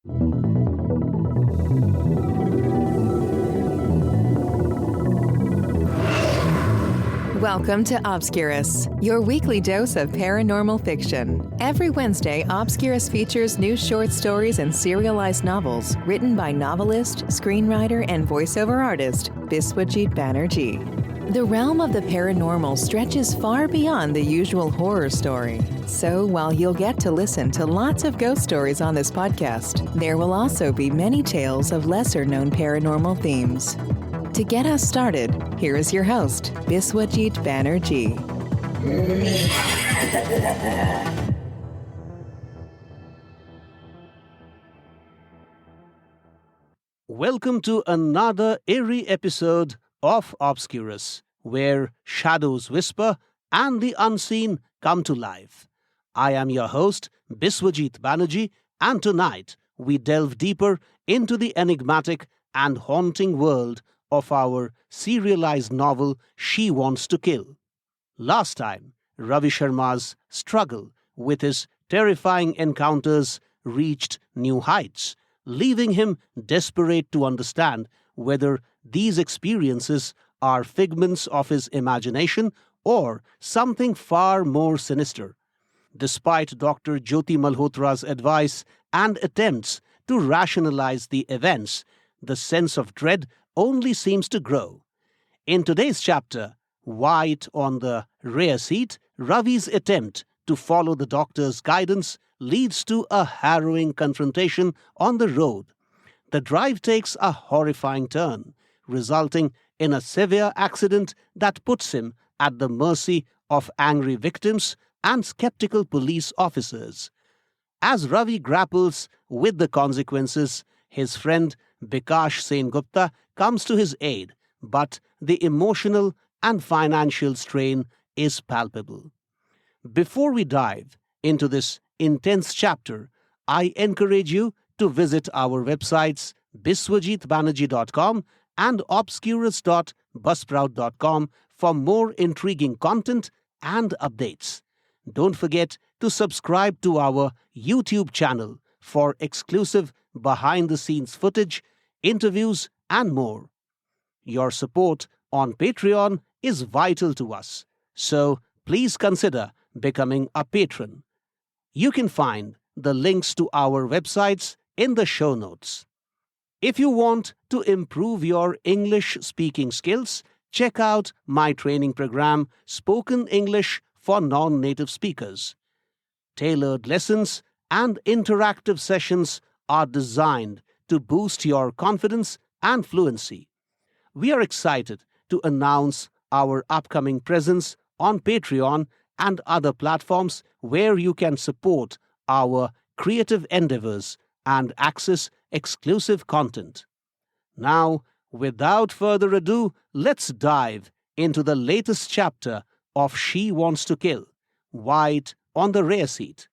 Welcome to Obscurus, your weekly dose of paranormal fiction. Every Wednesday, Obscurus features new short stories and serialized novels written by novelist, screenwriter, and voiceover artist Biswajit Banerjee. The realm of the paranormal stretches far beyond the usual horror story. So while you'll get to listen to lots of ghost stories on this podcast, there will also be many tales of lesser-known paranormal themes. To get us started, here is your host, Biswajit Banerjee. Welcome to another eerie episode of Obscurus, where shadows whisper and the unseen come to life. I am your host, Biswajit Banerjee, and tonight we delve deeper into the enigmatic and haunting world of our serialized novel, She Wants to Kill. Last time, Ravi Sharma's struggle with his terrifying encounters reached new heights, leaving him desperate to understand whether these experiences are figments of his imagination or something far more sinister. Despite Dr. Jyoti Malhotra's advice and attempts to rationalize the events, the sense of dread only seems to grow. In today's chapter, White on the Rear Seat, Ravi's attempt to follow the doctor's guidance leads to a harrowing confrontation on the road. The drive takes a horrifying turn, resulting in a severe accident that puts him at the mercy of angry victims and skeptical police officers. As Ravi grapples with the consequences, his friend Bikash Sengupta comes to his aid, but the emotional and financial strain is palpable. Before we dive into this intense chapter, I encourage you to visit our websites biswajitbanerjee.com and obscurus.buzzsprout.com for more intriguing content and updates. Don't forget to subscribe to our YouTube channel for exclusive behind-the-scenes footage, interviews, and more. Your support on Patreon is vital to us, so please consider becoming a patron. You can find the links to our websites in the show notes. If you want to improve your English speaking skills, check out my training program, Spoken English for Non-Native Speakers. Tailored lessons and interactive sessions are designed to boost your confidence and fluency. We are excited to announce our upcoming presence on Patreon and other platforms where you can support our creative endeavors and access exclusive content. Now, without further ado, let's dive into the latest chapter of She Wants to Kill, White on the Rear Seat.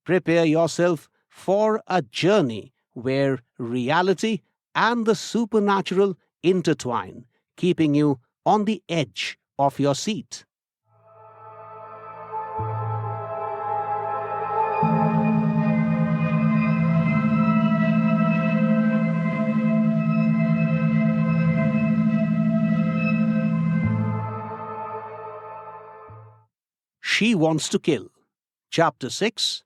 Prepare yourself for a journey where reality and the supernatural intertwine, keeping you on the edge of your seat. She Wants to Kill, Chapter 6,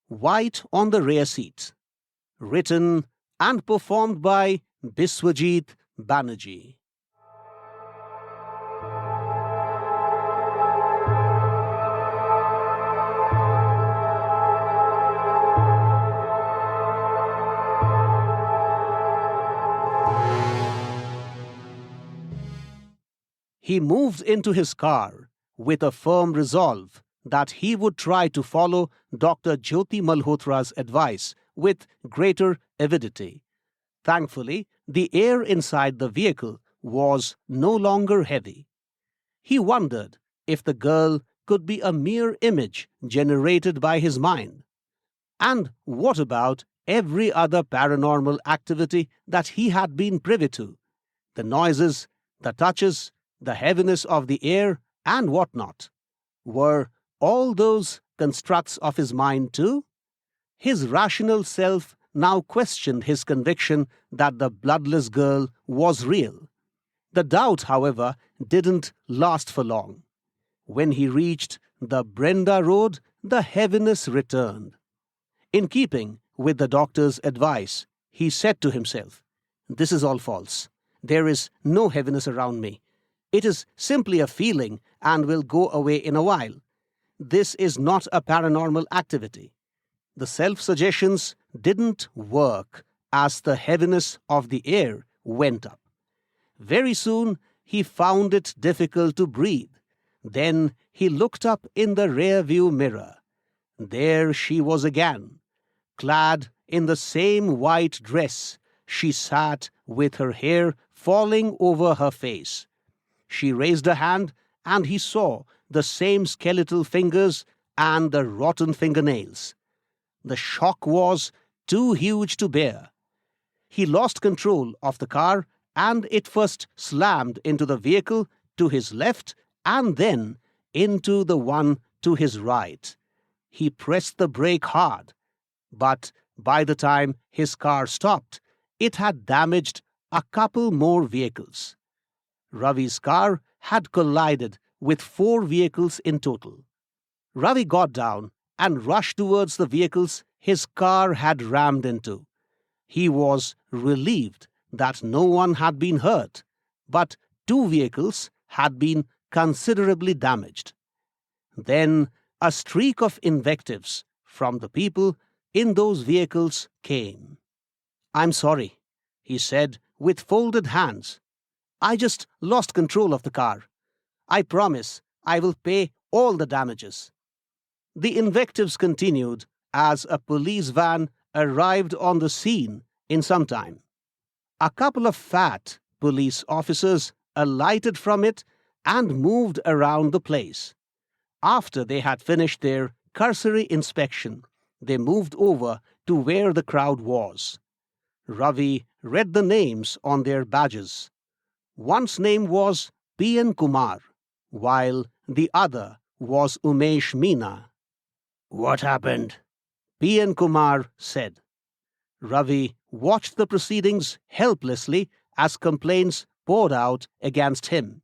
White on the Rear Seat. Written and performed by Biswajit Banerjee. He moved into his car with a firm resolve that he would try to follow Dr. Jyoti Malhotra's advice with greater avidity. Thankfully, the air inside the vehicle was no longer heavy. He wondered if the girl could be a mere image generated by his mind. And what about every other paranormal activity that he had been privy to? The noises, the touches, the heaviness of the air, and whatnot. Were all those constructs of his mind too? His rational self now questioned his conviction that the bloodless girl was real. The doubt, however, didn't last for long. When he reached the Brenda Road, the heaviness returned. In keeping with the doctor's advice, he said to himself, "This is all false. There is no heaviness around me. It is simply a feeling and will go away in a while. This is not a paranormal activity." The self-suggestions didn't work as the heaviness of the air went up. Very soon, he found it difficult to breathe. Then he looked up in the rear-view mirror. There she was again. Clad in the same white dress, she sat with her hair falling over her face. She raised a hand, and he saw the same skeletal fingers and the rotten fingernails. The shock was too huge to bear. He lost control of the car, and it first slammed into the vehicle to his left and then into the one to his right. He pressed the brake hard, but by the time his car stopped, it had damaged a couple more vehicles. Ravi's car had collided with 4 vehicles in total. Ravi got down and rushed towards the vehicles his car had rammed into. He was relieved that no one had been hurt, but 2 vehicles had been considerably damaged. Then a streak of invectives from the people in those vehicles came. "I'm sorry," he said with folded hands. "I just lost control of the car. I promise I will pay all the damages." The invectives continued as a police van arrived on the scene in some time. A couple of fat police officers alighted from it and moved around the place. After they had finished their cursory inspection, they moved over to where the crowd was. Ravi read the names on their badges. One's name was P.N. Kumar, while the other was Umesh Meena. "What happened?" P.N. Kumar said. Ravi watched the proceedings helplessly as complaints poured out against him.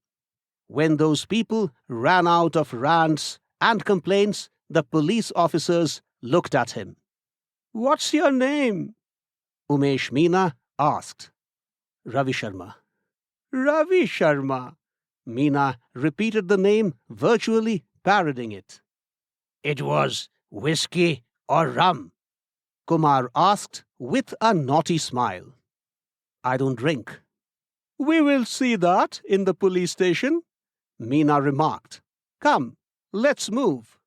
When those people ran out of rants and complaints, the police officers looked at him. "What's your name?" Umesh Meena asked. "Ravi Sharma." "Ravi Sharma." Meena repeated the name, virtually parodying it. "It was whiskey or rum?" Kumar asked with a naughty smile. "I don't drink." "We will see that in the police station," Meena remarked. "Come, let's move."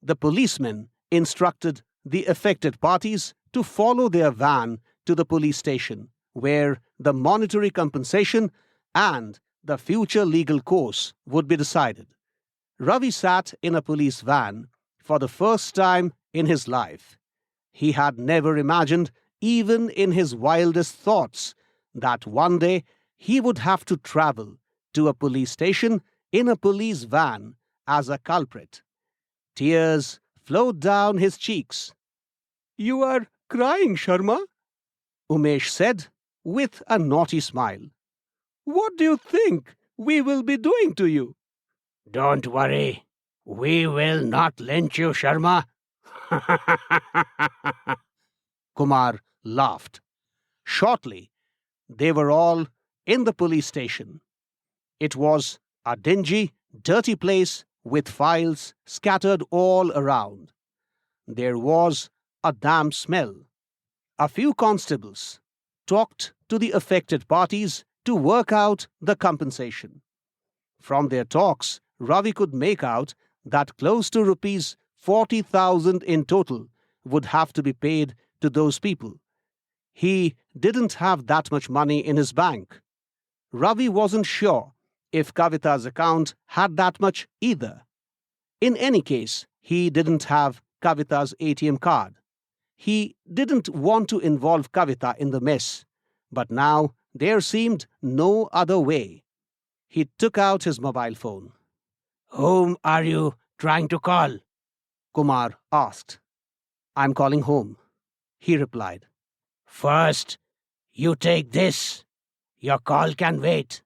The policemen instructed the affected parties to follow their van to the police station, where the monetary compensation and the future legal course would be decided. Ravi sat in a police van for the first time in his life. He had never imagined, even in his wildest thoughts, that one day he would have to travel to a police station in a police van as a culprit. Tears flowed down his cheeks. "You are crying, Sharma," Umesh said with a naughty smile. "What do you think we will be doing to you?" "Don't worry. We will not lynch you, Sharma." Kumar laughed. Shortly, they were all in the police station. It was a dingy, dirty place with files scattered all around. There was a damp smell. A few constables talked to the affected parties to work out the compensation. From their talks, Ravi could make out that close to rupees 40,000 in total would have to be paid to those people. He didn't have that much money in his bank. Ravi wasn't sure if Kavita's account had that much either. In any case, he didn't have Kavita's ATM card. He didn't want to involve Kavita in the mess, but now there seemed no other way. He took out his mobile phone. "Whom are you trying to call?" Kumar asked. "I'm calling home," he replied. First, you take this. Your call can wait.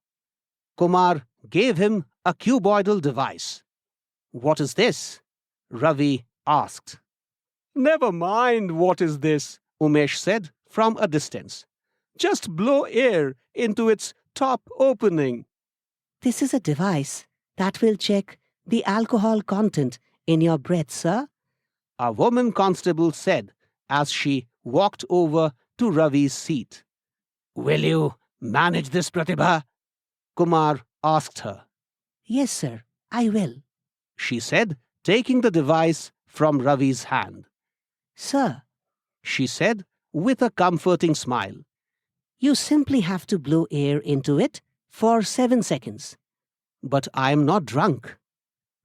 Kumar gave him a cuboidal device. What is this? Ravi asked. Never mind what is this, Umesh said from a distance. Just blow air into its top opening. This is a device that will check the alcohol content in your breath, sir. A woman constable said as she walked over to Ravi's seat. Will you manage this, Pratibha? Kumar asked her. Yes, sir, I will. She said, taking the device from Ravi's hand. Sir, She said with a comforting smile. you simply have to blow air into it for 7 seconds. But I am not drunk,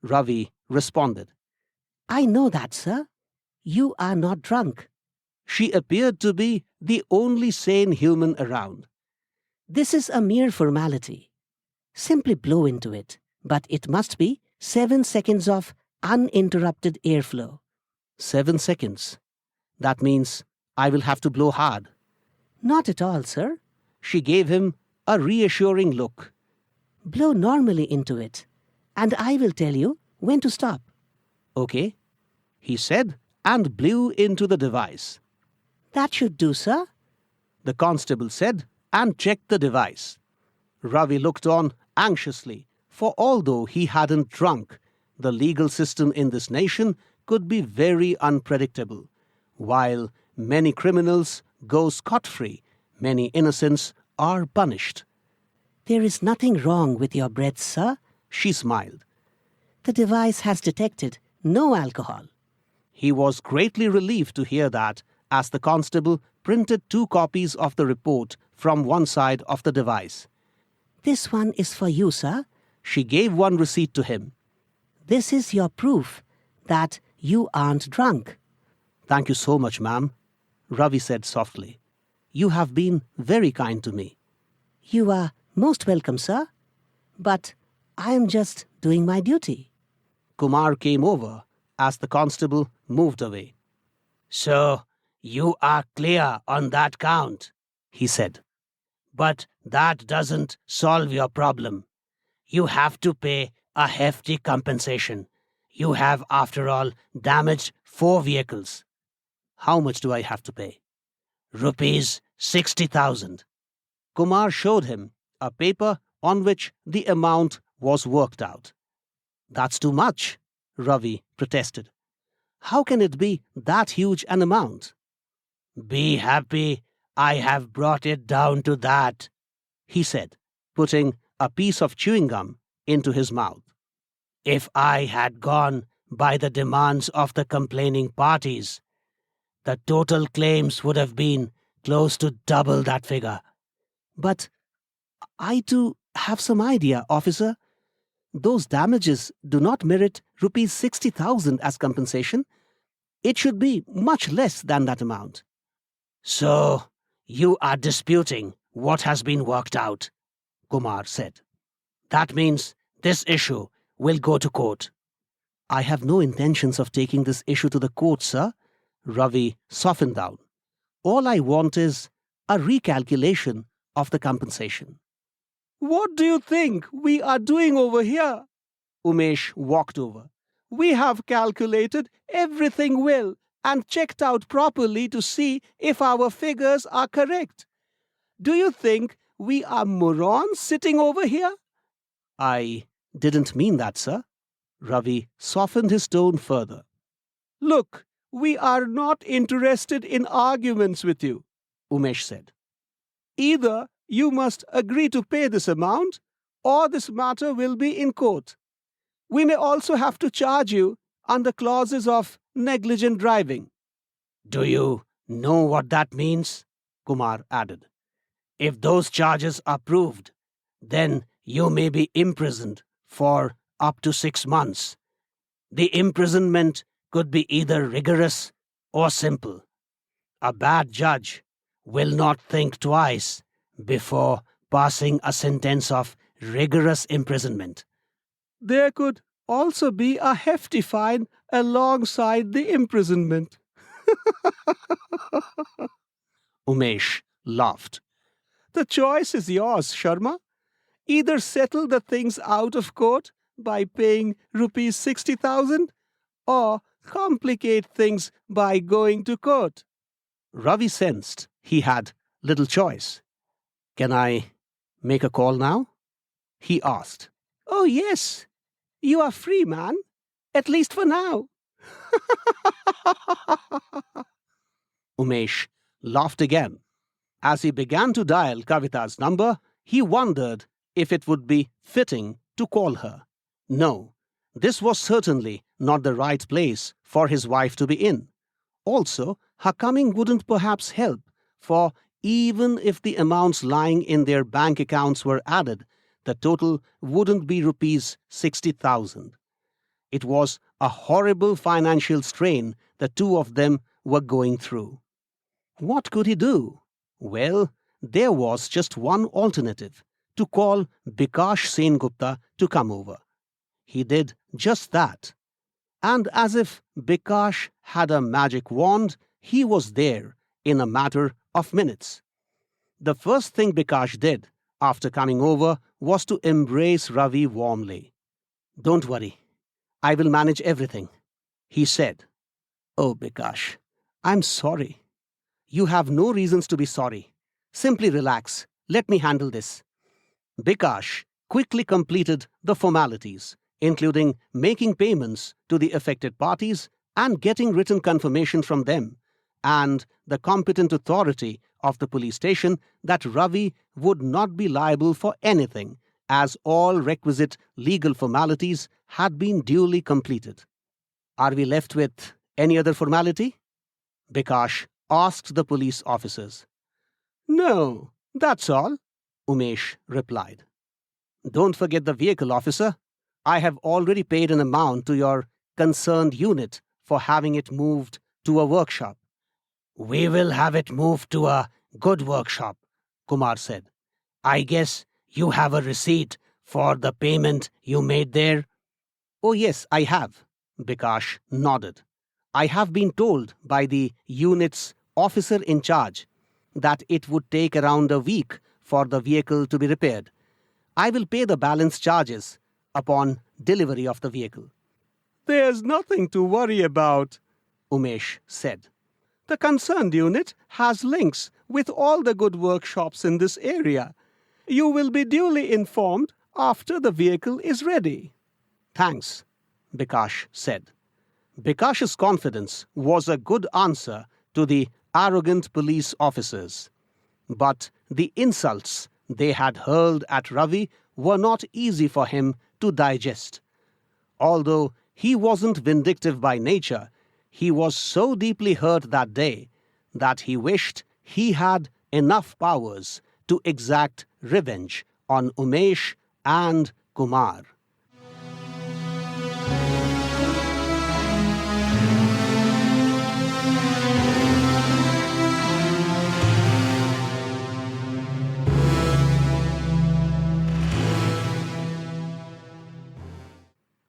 Ravi responded. I know that, sir. You are not drunk. She appeared to be the only sane human around. This is a mere formality. Simply blow into it, but it must be 7 seconds of uninterrupted airflow. 7 seconds. That means I will have to blow hard. Not at all, sir. She gave him a reassuring look. Blow normally into it, and I will tell you when to stop. Okay, he said and blew into the device. That should do, sir. The constable said and checked the device. Ravi looked on anxiously, for although he hadn't drunk, the legal system in this nation could be very unpredictable. While many criminals go scot-free, many innocents are punished. There is nothing wrong with your breath, sir. She smiled. The device has detected no alcohol. He was greatly relieved to hear that, as the constable printed 2 copies of the report from one side of the device. This one is for you, sir. She gave one receipt to him. This is your proof that you aren't drunk. Thank you so much, ma'am, Ravi said softly. You have been very kind to me. You are most welcome, sir. But I am just doing my duty. Kumar came over as the constable moved away. So, you are clear on that count, he said. But that doesn't solve your problem. You have to pay a hefty compensation. You have, after all, damaged 4 vehicles. How much do I have to pay? Rupees 60,000. Kumar showed him a paper on which the amount was worked out. That's too much, Ravi protested. How can it be that huge an amount? Be happy I have brought it down to that, he said, putting a piece of chewing gum into his mouth. If I had gone by the demands of the complaining parties, the total claims would have been close to double that figure. But I too have some idea, officer. Those damages do not merit rupees 60,000 as compensation. It should be much less than that amount. So, you are disputing what has been worked out, Kumar said. That means this issue will go to court. I have no intentions of taking this issue to the court, sir. Ravi softened down. All I want is a recalculation of the compensation. What do you think we are doing over here? Umesh walked over. We have calculated everything well and checked out properly to see if our figures are correct. Do you think we are morons sitting over here? I didn't mean that, sir. Ravi softened his tone further. Look, we are not interested in arguments with you, Umesh said. Either you must agree to pay this amount, or this matter will be in court. We may also have to charge you under clauses of negligent driving. Do you know what that means? Kumar added. If those charges are proved, then you may be imprisoned for up to 6 months. The imprisonment could be either rigorous or simple. A bad judge will not think twice before passing a sentence of rigorous imprisonment. There could also be a hefty fine alongside the imprisonment. Umesh laughed. The choice is yours, Sharma. Either settle the things out of court by paying rupees 60,000 or complicate things by going to court. Ravi sensed he had little choice. Can I make a call now? He asked. Oh, yes. You are free, man. At least for now. Umesh laughed again. As he began to dial Kavita's number, he wondered if it would be fitting to call her. No, this was certainly not the right place for his wife to be in. Also, her coming wouldn't perhaps help, for even if the amounts lying in their bank accounts were added, the total wouldn't be rupees 60,000. It was a horrible financial strain the two of them were going through. What could he do? Well, there was just one alternative, to call Bikash Sengupta to come over. He did just that. And as if Bikash had a magic wand, he was there in a matter of minutes. The first thing Bikash did after coming over was to embrace Ravi warmly. Don't worry, I will manage everything, he said. Oh, Bikash, I'm sorry. You have no reasons to be sorry. Simply relax. Let me handle this. Bikash quickly completed the formalities, including making payments to the affected parties and getting written confirmation from them and the competent authority of the police station that Ravi would not be liable for anything, as all requisite legal formalities had been duly completed. Are we left with any other formality? Bikash asked the police officers. No, that's all, Umesh replied. Don't forget the vehicle, officer. I have already paid an amount to your concerned unit for having it moved to a workshop. We will have it moved to a good workshop, Kumar said. I guess you have a receipt for the payment you made there? Oh yes, I have, Bikash nodded. I have been told by the unit's officer in charge that it would take around a week for the vehicle to be repaired. I will pay the balance charges upon delivery of the vehicle. There's nothing to worry about, Umesh said. The concerned unit has links with all the good workshops in this area. You will be duly informed after the vehicle is ready. Thanks, Bikash said. Bikash's confidence was a good answer to the arrogant police officers. But the insults they had hurled at Ravi were not easy for him to digest. Although he wasn't vindictive by nature, he was so deeply hurt that day that he wished he had enough powers to exact revenge on Umesh and Kumar.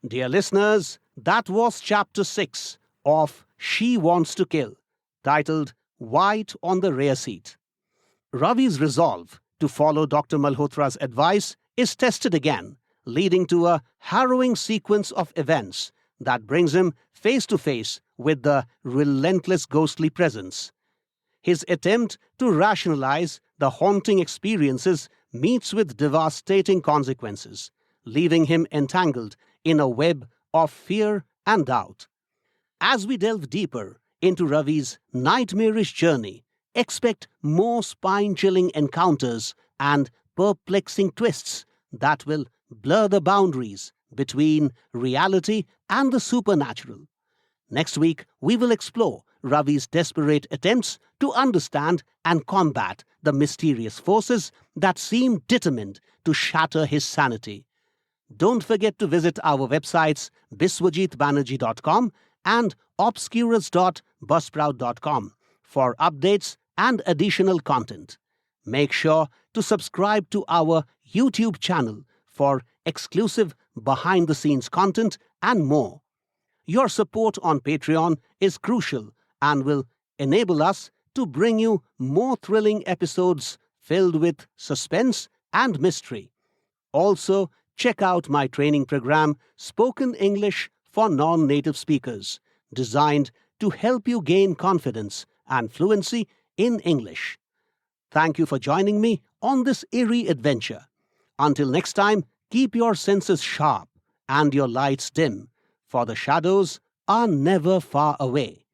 Dear listeners, that was Chapter 6 of She Wants to Kill, titled White on the Rear Seat. Ravi's resolve to follow Dr. Malhotra's advice is tested again, leading to a harrowing sequence of events that brings him face to face with the relentless ghostly presence. His attempt to rationalize the haunting experiences meets with devastating consequences, leaving him entangled in a web of fear and doubt. As we delve deeper into Ravi's nightmarish journey, expect more spine-chilling encounters and perplexing twists that will blur the boundaries between reality and the supernatural. Next week, we will explore Ravi's desperate attempts to understand and combat the mysterious forces that seem determined to shatter his sanity. Don't forget to visit our websites biswajitbanerjee.com and obscurus.buzzsprout.com for updates and additional content. Make sure to subscribe to our YouTube channel for exclusive behind-the-scenes content and more. Your support on Patreon is crucial and will enable us to bring you more thrilling episodes filled with suspense and mystery. Also, check out my training program, Spoken English for Non-Native Speakers, designed to help you gain confidence and fluency in English. Thank you for joining me on this eerie adventure. Until next time, keep your senses sharp and your lights dim, for the shadows are never far away.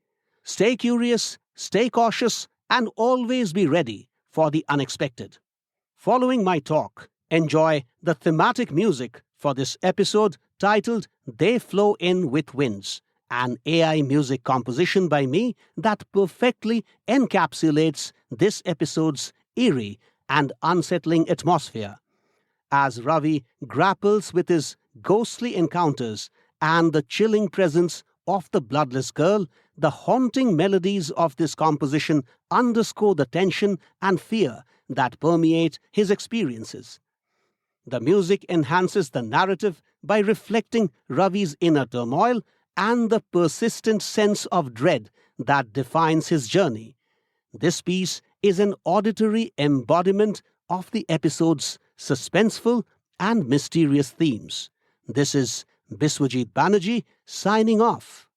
Stay curious, stay cautious, and always be ready for the unexpected. Following my talk, enjoy the thematic music for this episode titled They Flow In With Winds, an AI music composition by me that perfectly encapsulates this episode's eerie and unsettling atmosphere. As Ravi grapples with his ghostly encounters and the chilling presence of the bloodless girl, the haunting melodies of this composition underscore the tension and fear that permeate his experiences. The music enhances the narrative by reflecting Ravi's inner turmoil and the persistent sense of dread that defines his journey. This piece is an auditory embodiment of the episode's suspenseful and mysterious themes. This is Biswajit Banerjee signing off.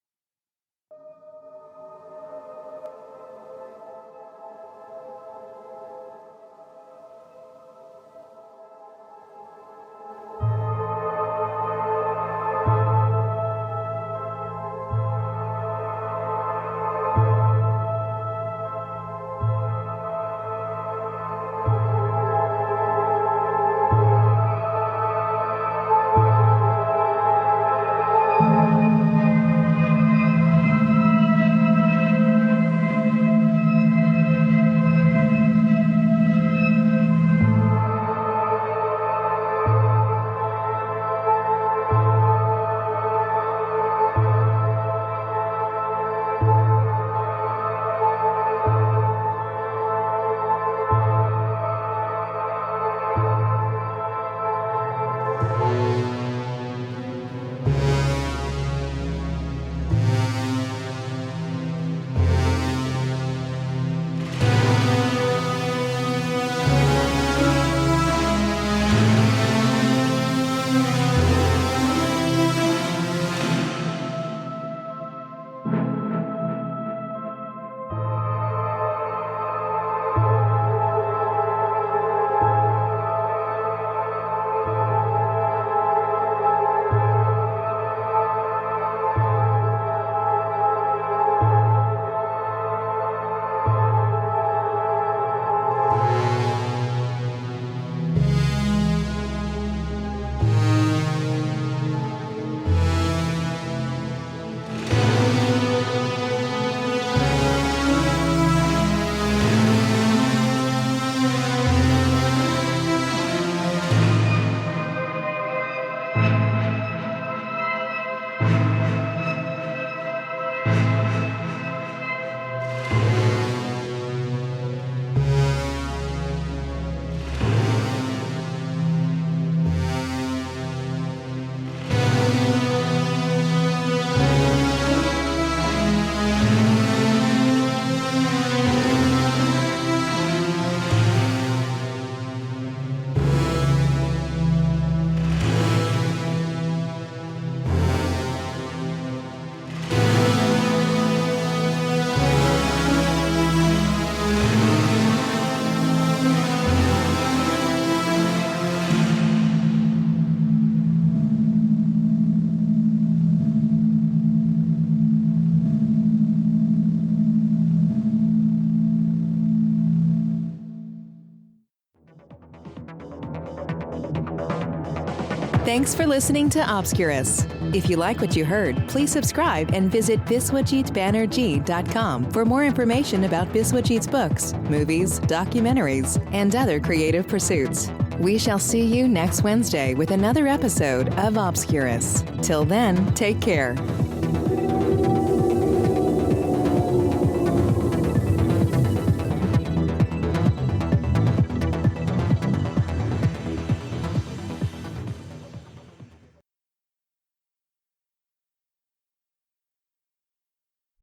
Thanks for listening to Obscurus. If you like what you heard, please subscribe and visit biswajitbanerjee.com for more information about Biswajit's books, movies, documentaries, and other creative pursuits. We shall see you next Wednesday with another episode of Obscurus. Till then, take care.